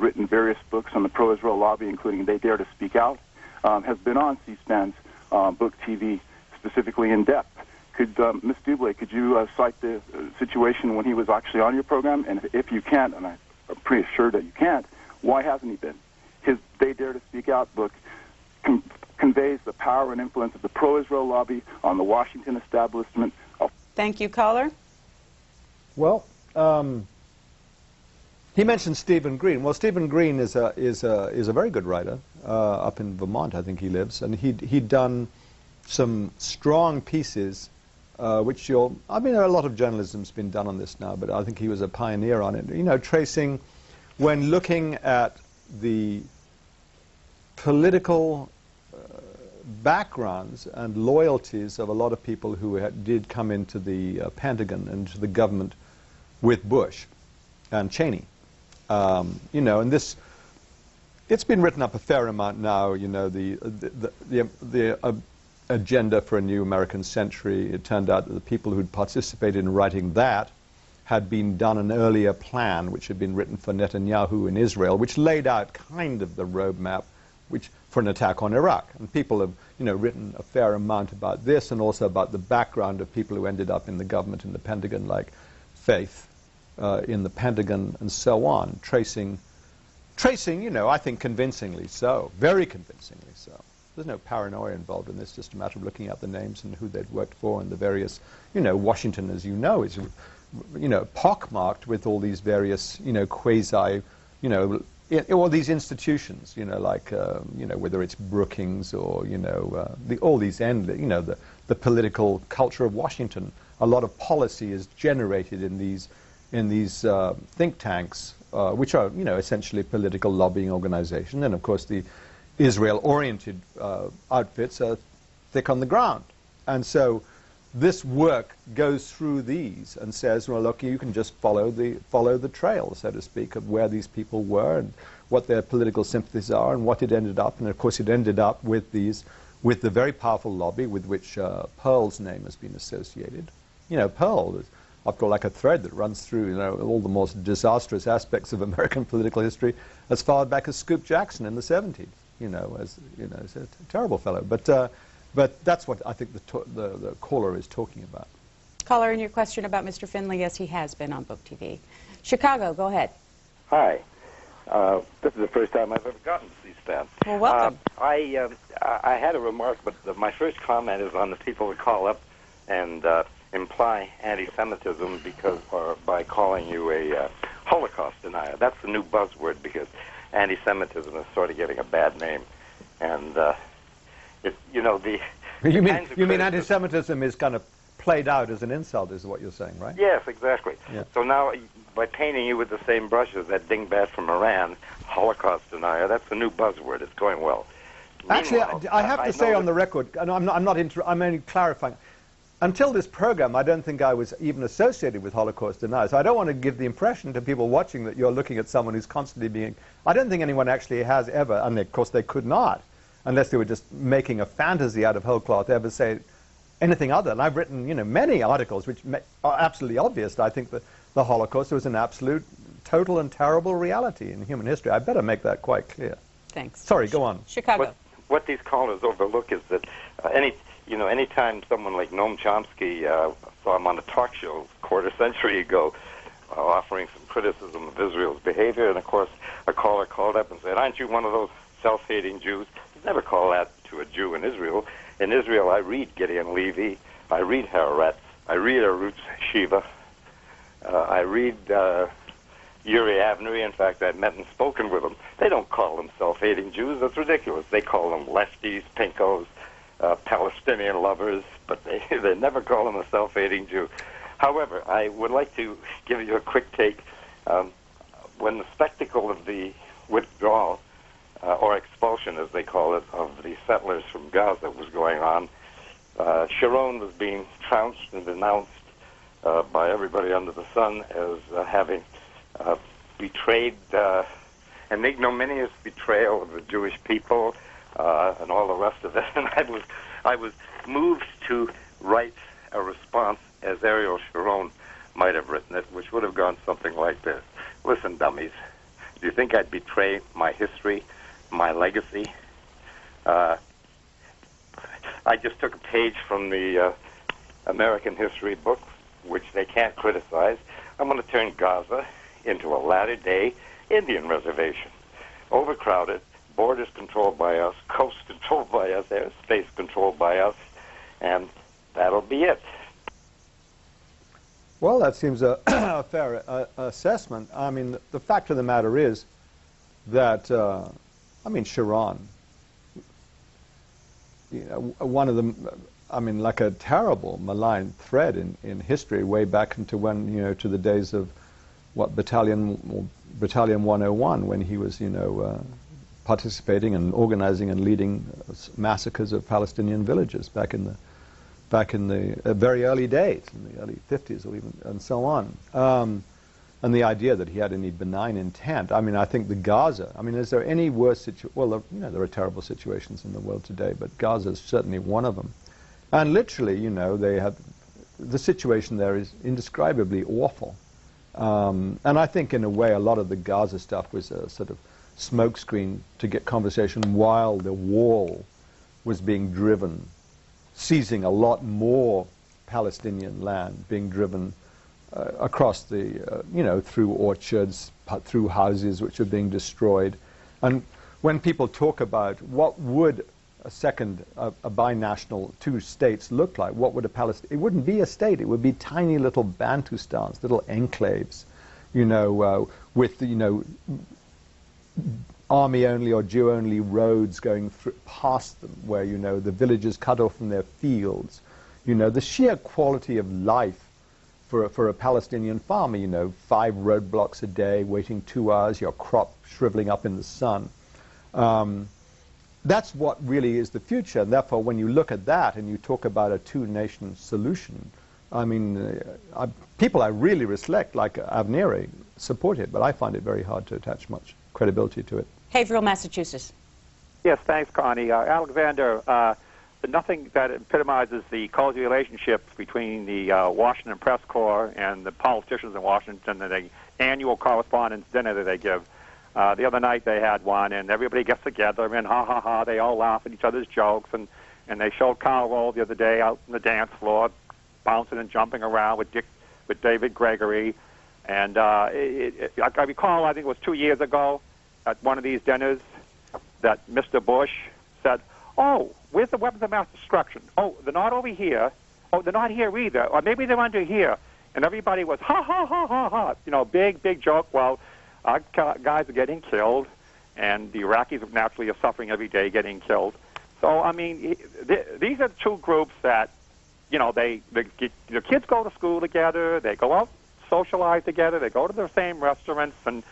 written various books on the pro-Israel lobby, including They Dare to Speak Out, has been on C-SPAN's Book TV, specifically in depth. Could Ms. Doebele, could you cite the situation when he was actually on your program? And if you can't, and I'm pretty sure that you can't, why hasn't he been? His They Dare to Speak Out book conveys the power and influence of the pro-Israel lobby on the Washington establishment. Thank you, caller. Well, he mentioned Stephen Green. Well, Stephen Green is a very good writer up in Vermont, I think he lives, and he'd done some strong pieces, which I mean, a lot of journalism's been done on this now, but I think he was a pioneer on it. You know, tracing, when looking at the political backgrounds and loyalties of a lot of people who did come into the Pentagon and to the government with Bush and Cheney. You know, and this, it's been written up a fair amount now, you know, the agenda for a new American century. It turned out that the people who'd participated in writing that had been done an earlier plan, which had been written for Netanyahu in Israel, which laid out kind of the roadmap for an attack on Iraq. And people have, you know, written a fair amount about this, and also about the background of people who ended up in the government in the Pentagon, like Faith in the Pentagon and so on, tracing, you know, I think convincingly so, very convincingly so. There's no paranoia involved in this, just a matter of looking at the names and who they'd worked for and the various, you know, Washington, as you know, is, you know, pockmarked with all these various, you know, quasi, you know, all these institutions, you know, like, you know, whether it's Brookings or, you know, all these you know, the political culture of Washington. A lot of policy is generated in these think tanks, which are, you know, essentially political lobbying organizations. And of course, the Israel-oriented outfits are thick on the ground. And so this work goes through these and says, well, look, you can just follow the trail, so to speak, of where these people were and what their political sympathies are and what it ended up. And of course, it ended up with the very powerful lobby with which Pearl's name has been associated. You know, Pearl is, I've got like a thread that runs through, you know, all the most disastrous aspects of American political history as far back as Scoop Jackson in the 70s. You know, as you know, he's a terrible fellow. But that's what I think the caller is talking about. Caller, in your question about Mr. Finley, yes, he has been on Book TV. Chicago, go ahead. Hi. This is the first time I've ever gotten to C-SPAN. Well, welcome. I had a remark, but my first comment is on the people who call up and imply anti-Semitism by calling you a Holocaust denier. That's the new buzzword, because anti-Semitism is sort of getting a bad name. And you know, you mean anti-Semitism is kind of played out as an insult, is what you're saying, right? Yes, exactly. Yeah. So now, by painting you with the same brush as that dingbat from Iran, Holocaust denier, that's a new buzzword. It's going well. Actually, I have to say on the record, and I'm only clarifying. Until this program, I don't think I was even associated with Holocaust deniers. So I don't want to give the impression to people watching that you're looking at someone who's constantly being... I don't think anyone actually has ever, and of course they could not, unless they were just making a fantasy out of whole cloth, ever say anything other. And I've written, you know, many articles which are absolutely obvious. I think that the Holocaust was an absolute, total and terrible reality in human history. I better make that quite clear. Thanks. Sorry, go on. Chicago. What these callers overlook is that anytime someone like Noam Chomsky saw him on a talk show a quarter century ago, offering some criticism of Israel's behavior, and of course a caller called up and said, "Aren't you one of those self-hating Jews?" You'd never call that to a Jew in Israel. In Israel, I read Gideon Levy, I read Haaretz, I read Arutz Shiva, I read Yuri Avnery. In fact, I've met and spoken with them. They don't call them self-hating Jews. That's ridiculous. They call them lefties, pinkos, Palestinian lovers, but they never call him a self-hating Jew. However, I would like to give you a quick take. When the spectacle of the withdrawal, or expulsion, as they call it, of the settlers from Gaza was going on, Sharon was being trounced and denounced by everybody under the sun as having betrayed an ignominious betrayal of the Jewish people, and all the rest of it. And I was moved to write a response as Ariel Sharon might have written it, which would have gone something like this: "Listen, dummies, Do you think I'd betray my history, my legacy? I just took a page from the American history book, which they can't criticize. I'm going to turn Gaza into a latter-day Indian reservation. Overcrowded, borders controlled by us, coasts controlled by us, airspace controlled by us, and that'll be it. Well, that seems a fair assessment. I mean, the fact of the matter is that, I mean, Sharon, you know, one of them, I mean, like a terrible malign thread in history, way back into when, you know, to the days of what Battalion 101, when he was, you know, participating and organizing and leading massacres of Palestinian villages back in the very early days, in the early 50s or even, and so on. And the idea that he had any benign intent. I mean, I think the Gaza, I mean, is there any worse situation? Well, you know, there are terrible situations in the world today, but Gaza is certainly one of them. And literally, you know, the situation there is indescribably awful. And I think in a way a lot of the Gaza stuff was a sort of smokescreen to get conversation while the wall was being driven, seizing a lot more Palestinian land, being driven across the, you know, through orchards, through houses which are being destroyed. And when people talk about what would a second, a binational, two states look like, what would a Palestine, it wouldn't be a state, it would be tiny little Bantustans, little enclaves, you know, with, you know, army-only or Jew-only roads going past them, where, you know, the villagers cut off from their fields. You know, the sheer quality of life for a Palestinian farmer, you know, 5 roadblocks a day, waiting 2 hours, your crop shriveling up in the sun. That's what really is the future. And therefore, when you look at that and you talk about a two-nation solution, I mean, people I really respect, like Avneri, support it, but I find it very hard to attach much credibility to it. Haverhill, Massachusetts. Yes, thanks, Connie. Alexander, nothing that epitomizes the cozy relationships between the Washington press corps and the politicians in Washington and the annual correspondence dinner that they give. The other night they had one, and everybody gets together, and ha, they all laugh at each other's jokes, and they showed Karl Rove the other day out on the dance floor, bouncing and jumping around with David Gregory. And I recall, I think it was 2 years ago, at one of these dinners, that Mr. Bush said, "Oh, where's the weapons of mass destruction? Oh, they're not over here. Oh, they're not here either. Or maybe they're under here." And everybody was, ha, you know, big joke. Well, our guys are getting killed, and the Iraqis naturally are suffering every day getting killed. So, I mean, these are two groups that, you know, the kids go to school together, they go out, socialize together, they go to the same restaurants, and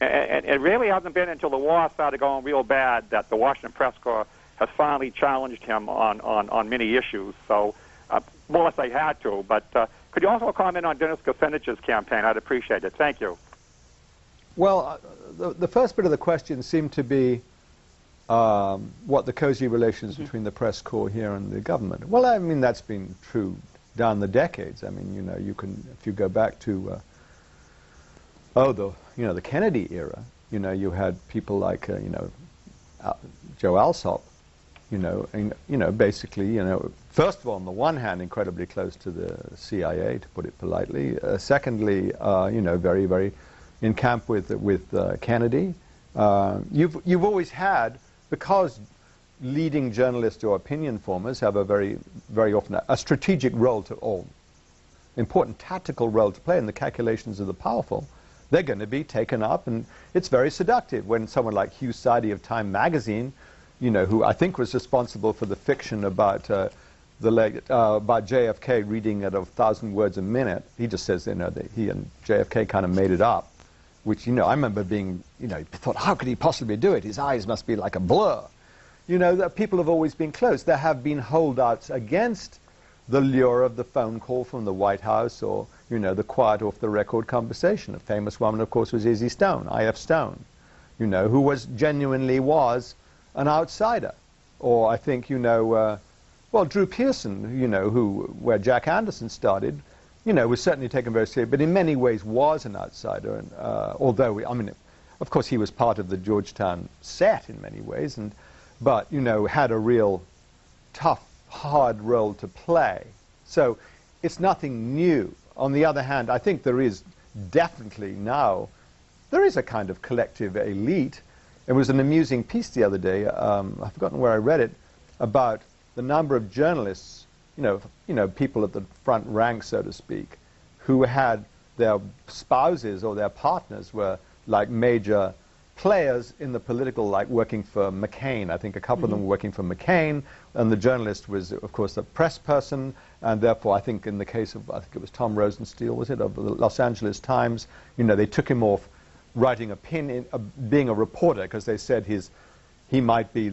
it really hasn't been until the war started going real bad that the Washington press corps has finally challenged him on many issues. So, more or less they had to. But could you also comment on Dennis Kucinich's campaign? I'd appreciate it. Thank you. Well, the first bit of the question seemed to be what the cozy relations between the press corps here and the government. Well, I mean, that's been true down the decades. I mean, you know, you can, if you go back to, the Kennedy era, you know, you had people like, Joe Alsop, basically, first of all, on the one hand, incredibly close to the CIA, to put it politely. Secondly, very, very in camp with Kennedy. You've always had, because leading journalists or opinion formers have a very, very often a strategic role or important tactical role to play in the calculations of the powerful, they're going to be taken up, and it's very seductive when someone like Hugh Sidey of Time magazine, who I think was responsible for the fiction about about JFK reading at 1,000 words a minute. He just says, that he and JFK kind of made it up, which, I remember being, thought, how could he possibly do it? His eyes must be like a blur. That people have always been close. There have been holdouts against the lure of the phone call from the White House or, the quiet off-the-record conversation. A famous one, of course, was Izzy Stone, I.F. Stone, who genuinely was an outsider. Or I think, Drew Pearson, where Jack Anderson started, was certainly taken very seriously, but in many ways was an outsider. And although, Of course, he was part of the Georgetown set in many ways, but, you know, had a real tough, hard role to play. So it's nothing new. On the other hand, I think there is definitely now, there is a kind of collective elite. It was an amusing piece the other day, I've forgotten where I read it, about the number of journalists, you know, people at the front rank, so to speak, who had their spouses or their partners were like major players in the political, like working for McCain. I think a couple of them were working for McCain, and the journalist was, of course, a press person, and therefore, I think in the case of, I think it was Tom Rosenstiel, was it, of the Los Angeles Times, you know, they took him off writing opinion, being a reporter, because they said he might be